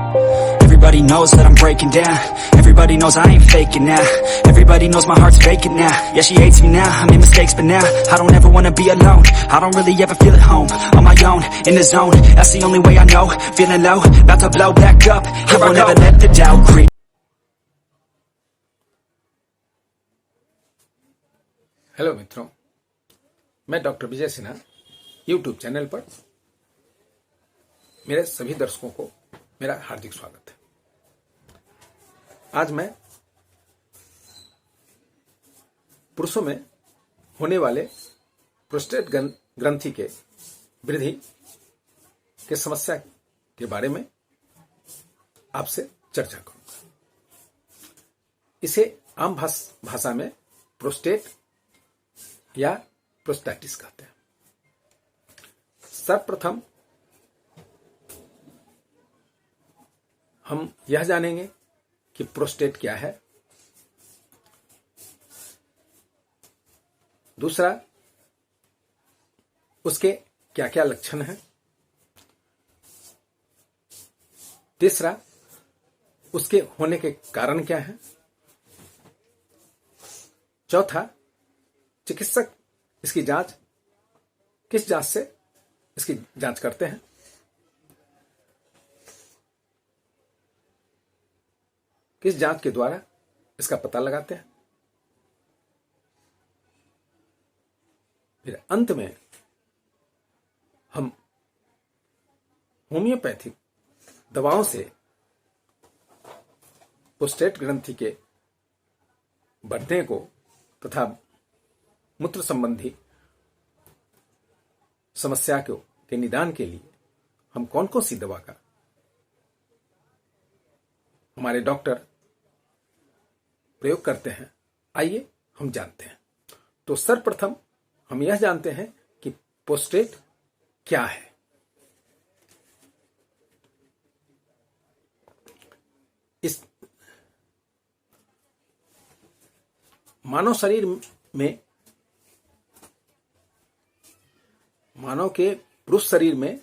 Everybody knows that I'm breaking down. Everybody knows I ain't faking now. Everybody knows my heart's vacant now. Yeah, she hates me now, I made mistakes but now I don't ever wanna be alone. I don't really ever feel at home. On my own, in the zone, that's the only way I know. Feeling low, about to blow back up. I won't ever let the doubt creep. Hello मित्रों, मैं doctor Vijay Sinha YouTube channel पर मेरे सभी दर्शकों को मेरा हार्दिक स्वागत है। आज मैं पुरुषों में होने वाले प्रोस्टेट ग्रंथि के वृद्धि के समस्या के बारे में आपसे चर्चा करूंगा। इसे आम भाषा में प्रोस्टेट या प्रोस्टैटिस कहते हैं। सर्वप्रथम हम यह जानेंगे कि प्रोस्टेट क्या है। दूसरा, उसके क्या क्या लक्षण हैं। तीसरा, उसके होने के कारण क्या हैं। चौथा, चिकित्सक इसकी जांच किस जांच से इसकी जांच करते हैं। किस जांच के द्वारा इसका पता लगाते हैं। फिर अंत में हम होम्योपैथिक दवाओं से प्रोस्टेट ग्रंथि के बढ़ने को तथा मूत्र संबंधी समस्या के निदान के लिए हम कौन कौन सी दवा का हमारे डॉक्टर प्रयोग करते हैं, आइए हम जानते हैं। तो सर्वप्रथम हम यह जानते हैं कि प्रोस्टेट क्या है। इस मानव शरीर में, मानव के पुरुष शरीर में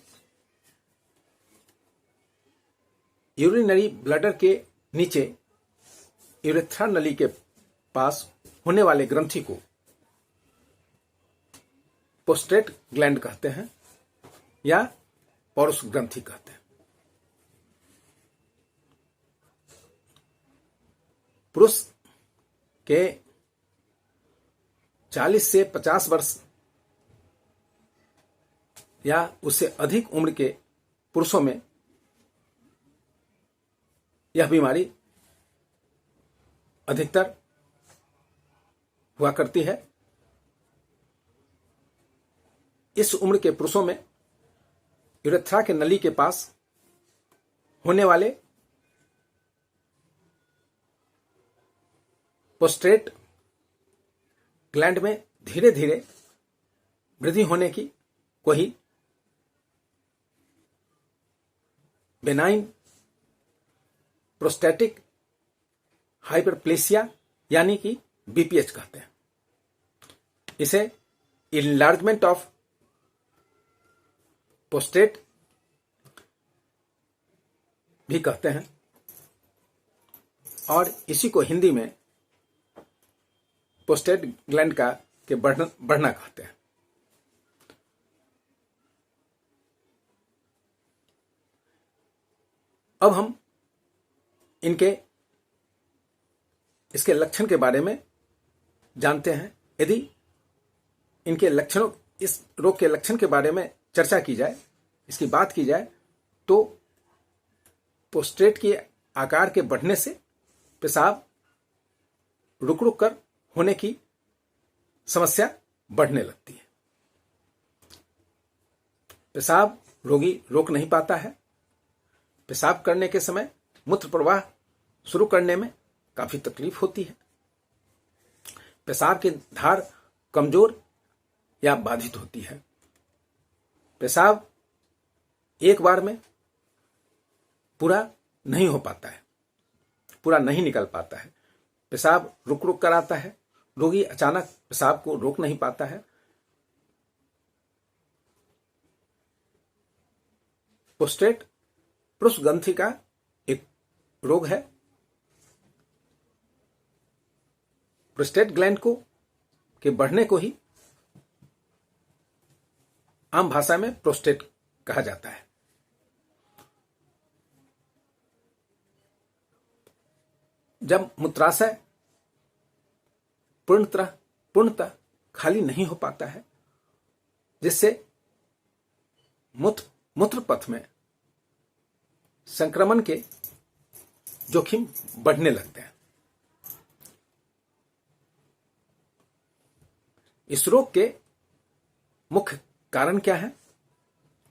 यूरिनरी ब्लैडर के नीचे यूरेथ्रा नली के पास होने वाले ग्रंथि को प्रोस्टेट ग्लैंड कहते हैं या पौरुष ग्रंथि कहते हैं। पुरुष के 40 से 50 वर्ष या उससे अधिक उम्र के पुरुषों में यह बीमारी अधिकतर हुआ करती है। इस उम्र के पुरुषों में यूरेथ्रा के नली के पास होने वाले प्रोस्टेट ग्लैंड में धीरे धीरे वृद्धि होने की कोई बेनाइन प्रोस्टैटिक हाइपरप्लेसिया यानी कि बीपीएच कहते हैं। इसे इनलार्जमेंट ऑफ प्रोस्टेट भी कहते हैं और इसी को हिंदी में प्रोस्टेट ग्लैंड का के बढ़ना कहते हैं। अब हम इसके लक्षण के बारे में जानते हैं। यदि इनके लक्षणों, इस रोग के लक्षण के बारे में चर्चा की जाए, इसकी बात की जाए, तो प्रोस्टेट के आकार के बढ़ने से पेशाब रुक रुक कर होने की समस्या बढ़ने लगती है। पेशाब रोगी रोक नहीं पाता है। पेशाब करने के समय मूत्र प्रवाह शुरू करने में काफी तकलीफ होती है। पेशाब की धार कमजोर या बाधित होती है। पेशाब एक बार में पूरा नहीं हो पाता है, पूरा नहीं निकल पाता है। पेशाब रुक रुक कर आता है। रोगी अचानक पेशाब को रोक नहीं पाता है। प्रोस्टेट पुरुष ग्रंथि का रोग है प्रोस्टेट ग्लैंड को के बढ़ने को ही आम भाषा में प्रोस्टेट कहा जाता है। जब मूत्राशय पूर्णतः खाली नहीं हो पाता है, जिससे मूत्र पथ में संक्रमण के जोखिम बढ़ने लगते हैं। इस रोग के मुख्य कारण क्या है?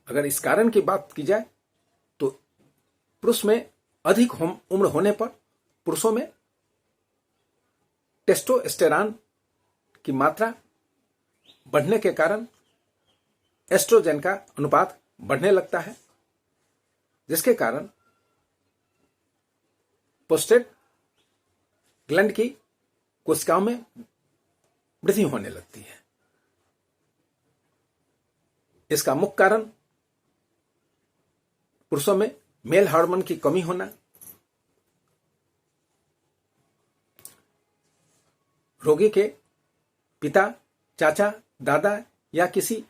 अगर इस कारण की बात की जाए तो पुरुष में अधिक उम्र होने पर पुरुषों में टेस्टोस्टेरॉन की मात्रा बढ़ने के कारण एस्ट्रोजन का अनुपात बढ़ने लगता है, जिसके कारण प्रोस्टेट ग्लैंड की कोशिकाओं में वृद्धि होने लगती है। इसका मुख्य कारण पुरुषों में मेल हार्मोन की कमी होना, रोगी के पिता, चाचा, दादा या किसी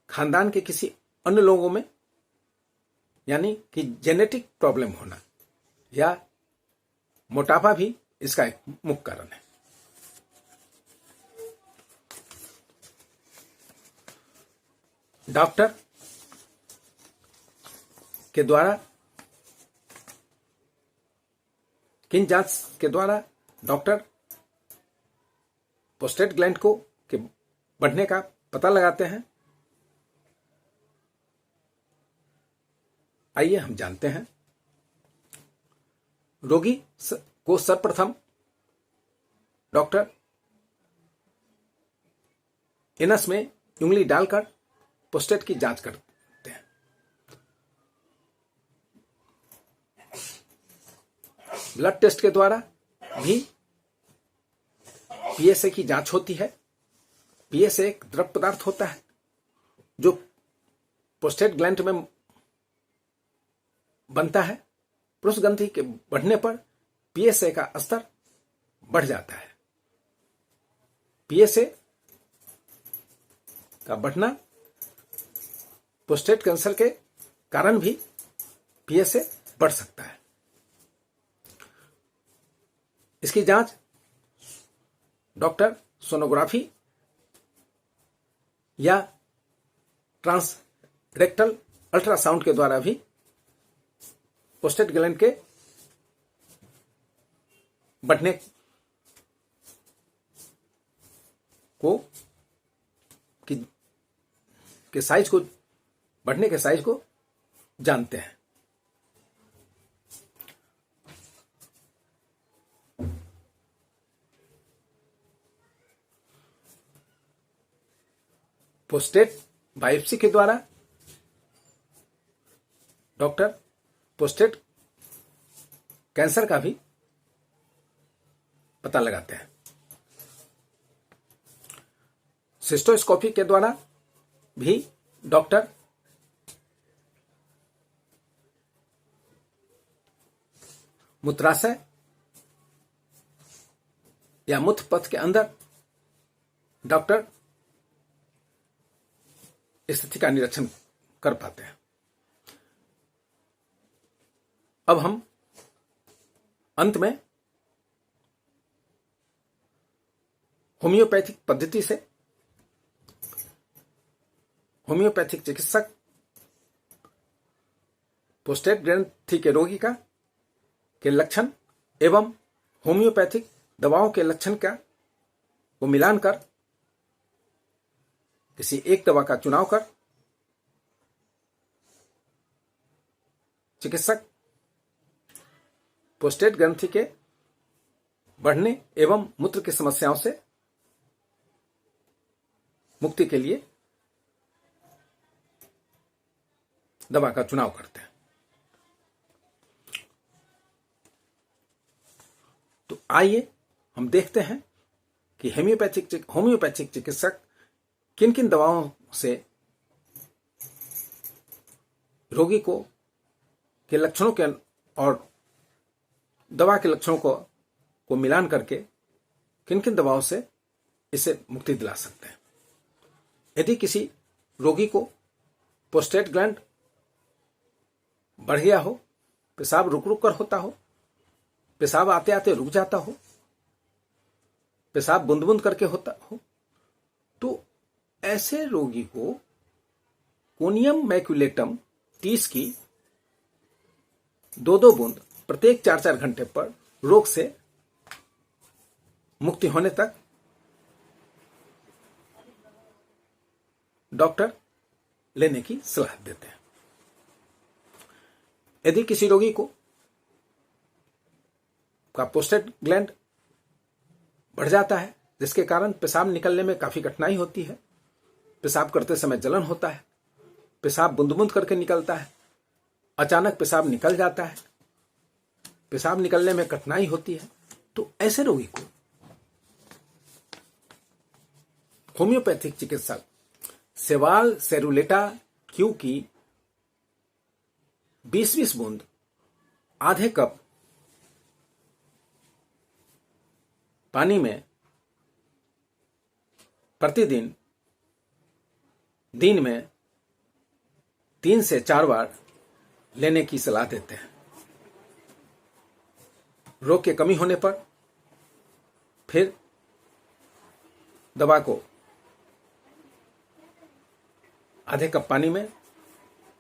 खानदान के किसी अन्य लोगों में यानी कि जेनेटिक प्रॉब्लम होना या मोटापा भी इसका एक मुख्य कारण है। डॉक्टर के द्वारा किन जांच के द्वारा डॉक्टर प्रोस्टेट ग्लैंड को के बढ़ने का पता लगाते हैं? आइए हम जानते हैं। रोगी को सर्वप्रथम डॉक्टर एनस में उंगली डालकर प्रोस्टेट की जांच करते हैं। ब्लड टेस्ट के द्वारा भी पीएसए की जांच होती है। पीएसए एक द्रव पदार्थ होता है जो प्रोस्टेट ग्लैंड में बनता है। पुरुष ग्रंथि के बढ़ने पर पीएसए का स्तर बढ़ जाता है। पीएसए का बढ़ना प्रोस्टेट कैंसर के कारण भी पीएसए बढ़ सकता है। इसकी जांच डॉक्टर सोनोग्राफी या ट्रांसरेक्टल अल्ट्रासाउंड के द्वारा भी प्रोस्टेट ग्लैंड के बढ़ने को के साइज को बढ़ने के साइज को जानते हैं। प्रोस्टेट बायोप्सी के द्वारा डॉक्टर प्रोस्टेट कैंसर का भी पता लगाते हैं। सिस्टोस्कोपी के द्वारा भी डॉक्टर मूत्राशय या मूत्र पथ के अंदर डॉक्टर स्थिति का निरीक्षण कर पाते हैं। अब हम अंत में होम्योपैथिक पद्धति से होम्योपैथिक चिकित्सक प्रोस्टेट ग्रंथि के रोगी के लक्षण एवं होम्योपैथिक दवाओं के लक्षण को मिलान कर किसी एक दवा का चुनाव कर चिकित्सक प्रोस्टेट ग्रंथि के बढ़ने एवं मूत्र की समस्याओं से मुक्ति के लिए दवा का चुनाव करते हैं। तो आइए हम देखते हैं कि होम्योपैथिक चिकित्सक किन किन दवाओं से रोगी को के लक्षणों के और दवा के लक्षणों को मिलान करके किन किन दवाओं से इसे मुक्ति दिला सकते हैं। यदि किसी रोगी को प्रोस्टेट ग्लैंड बढ़ गया हो, पेशाब रुक रुक कर होता हो, पेशाब आते आते रुक जाता हो, पेशाब बूंद बूंद करके होता हो, तो ऐसे रोगी को कोनियम मैक्युलेटम 30 की 2-2 बूंद प्रत्येक 4-4 घंटे पर रोग से मुक्ति होने तक डॉक्टर लेने की सलाह देते हैं। यदि किसी रोगी को का प्रोस्टेट ग्लैंड बढ़ जाता है, जिसके कारण पेशाब निकलने में काफी कठिनाई होती है, पेशाब करते समय जलन होता है, पेशाब बूंद बूंद करके निकलता है, अचानक पेशाब निकल जाता है, पेशाब निकलने में कठिनाई होती है, तो ऐसे रोगी को होम्योपैथिक चिकित्सक सेवाल सेरुलेटा क्यू की 20-20 बूंद आधे कप पानी में प्रतिदिन दिन में 3 से 4 बार लेने की सलाह देते हैं। रोग की कमी होने पर फिर दवा को आधे कप पानी में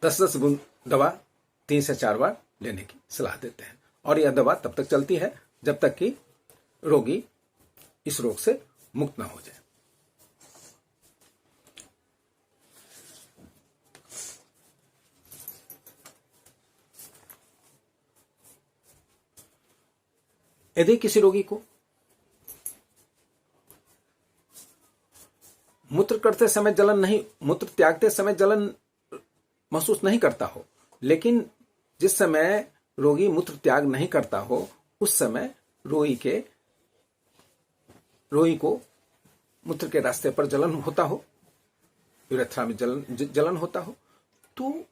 10-10 बूंद दवा 3 से 4 बार लेने की सलाह देते हैं, और यह दवा तब तक चलती है जब तक कि रोगी इस रोग से मुक्त ना हो जाए। यदि किसी रोगी को मूत्र करते समय जलन नहीं, मूत्र त्यागते समय जलन महसूस नहीं करता हो, लेकिन जिस समय रोगी मूत्र त्याग नहीं करता हो उस समय रोगी को मूत्र के रास्ते पर जलन होता हो, यूरेथ्रा में जलन होता हो, तो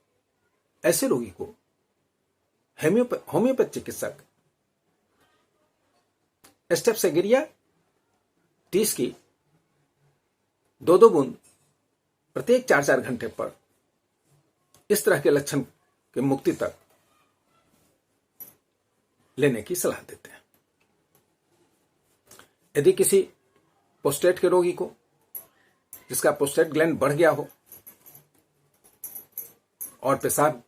ऐसे रोगी को होम्योपैथ चिकित्सक स्टेप्सेगिरिया 30 की 2-2 बूंद प्रत्येक 4-4 घंटे पर इस तरह के लक्षण के मुक्ति तक लेने की सलाह देते हैं। यदि किसी प्रोस्टेट के रोगी को जिसका प्रोस्टेट ग्लैंड बढ़ गया हो और पेशाब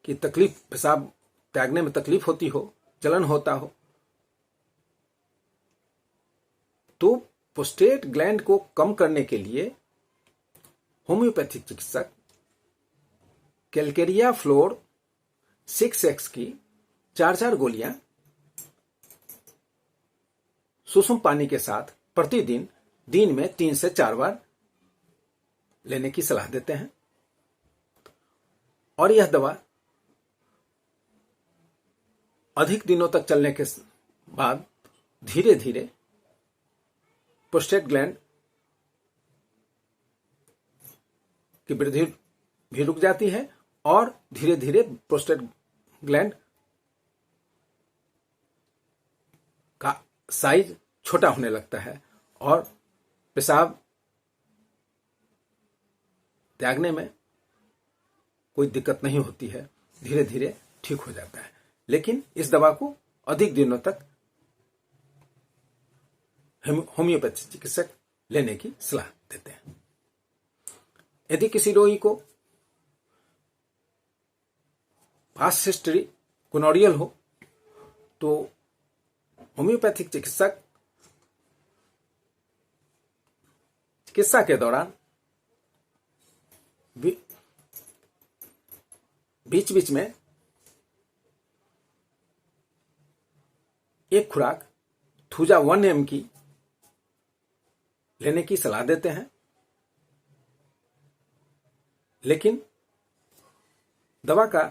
की तकलीफ, पेशाब त्यागने में तकलीफ होती हो, जलन होता हो, तो प्रोस्टेट ग्लैंड को कम करने के लिए होम्योपैथिक चिकित्सक कैलकेरिया फ्लोर 6x की 4-4 गोलियां सुसुम पानी के साथ प्रतिदिन दिन में 3 से 4 बार लेने की सलाह देते हैं, और यह दवा अधिक दिनों तक चलने के बाद धीरे धीरे प्रोस्टेट ग्लैंड की वृद्धि भी रुक जाती है और धीरे धीरे प्रोस्टेट ग्लैंड का साइज छोटा होने लगता है और पेशाब त्यागने में कोई दिक्कत नहीं होती है, धीरे धीरे ठीक हो जाता है। लेकिन इस दवा को अधिक दिनों तक होम्योपैथी चिकित्सक लेने की सलाह देते हैं। यदि किसी रोगी को पास्ट हिस्ट्री गोनोरियल हो तो होम्योपैथिक चिकित्सक चिकित्सा के दौरान बीच बीच में एक खुराक थूजा 1 mg की लेने की सलाह देते हैं, लेकिन दवा का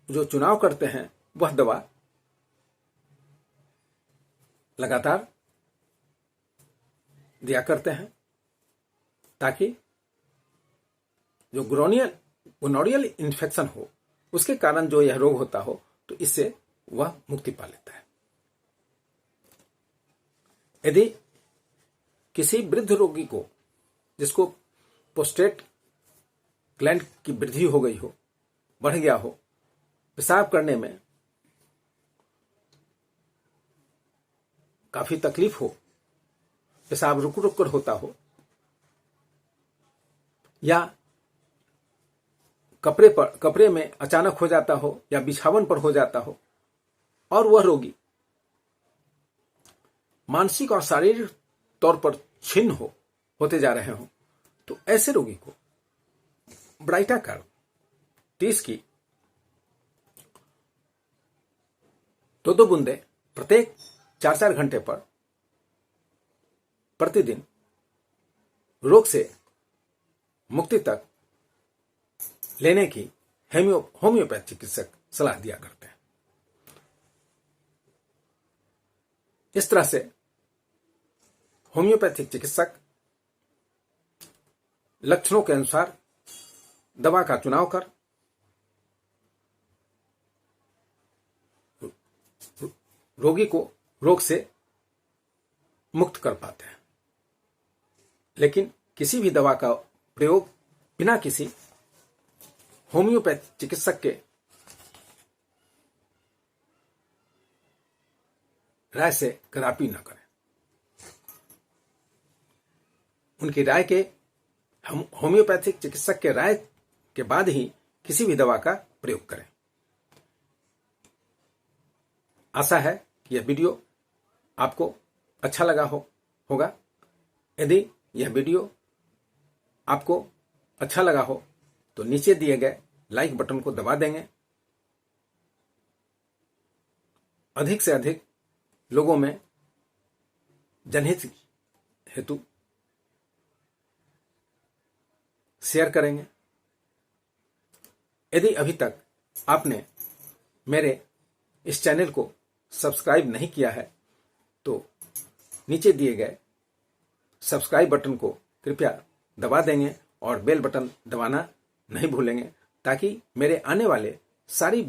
जो चुनाव करते हैं वह दवा लगातार दिया करते हैं ताकि जो गोनोरियल इन्फेक्शन हो उसके कारण जो यह रोग होता हो तो इससे वह मुक्ति पा लेता है। यदि किसी वृद्ध रोगी को, जिसको प्रोस्टेट ग्लैंड की वृद्धि हो गई हो, बढ़ गया हो, पेशाब करने में काफी तकलीफ हो, पेशाब रुक रुक कर होता हो, या कपड़े में अचानक हो जाता हो, या बिछावन पर हो जाता हो, और वह रोगी मानसिक और शारीरिक तौर पर छिन्न होते जा रहे हो, तो ऐसे रोगी को ब्राइटाकार 30 की 2-2 बूंदे प्रत्येक 4-4 घंटे पर प्रतिदिन रोग से मुक्ति तक लेने की होम्योपैथ चिकित्सक सलाह दिया करते हैं। इस तरह से होम्योपैथिक चिकित्सक लक्षणों के अनुसार दवा का चुनाव कर रोगी को रोग से मुक्त कर पाते हैं। लेकिन किसी भी दवा का प्रयोग बिना किसी होम्योपैथ चिकित्सक के राय से कदापि न करें। उनकी राय के होम्योपैथिक चिकित्सक के राय के बाद ही किसी भी दवा का प्रयोग करें। आशा है कि यह वीडियो आपको अच्छा लगा होगा। यदि यह वीडियो आपको अच्छा लगा हो तो नीचे दिए गए लाइक बटन को दबा देंगे। अधिक से अधिक लोगों में जनहित हेतु शेयर करेंगे। यदि अभी तक आपने मेरे इस चैनल को सब्सक्राइब नहीं किया है तो नीचे दिए गए सब्सक्राइब बटन को कृपया दबा देंगे और बेल बटन दबाना नहीं भूलेंगे, ताकि मेरे आने वाले सारे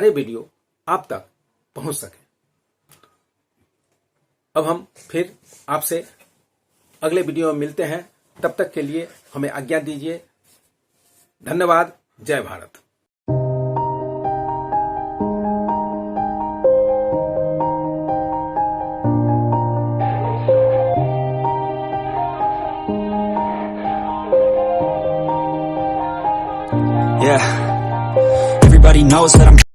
वीडियो आप तक पहुंच सके। अब हम फिर आपसे अगले वीडियो में मिलते हैं। तब तक के लिए हमें आज्ञा दीजिए। धन्यवाद। जय Bharat. Yeah, everybody knows that I'm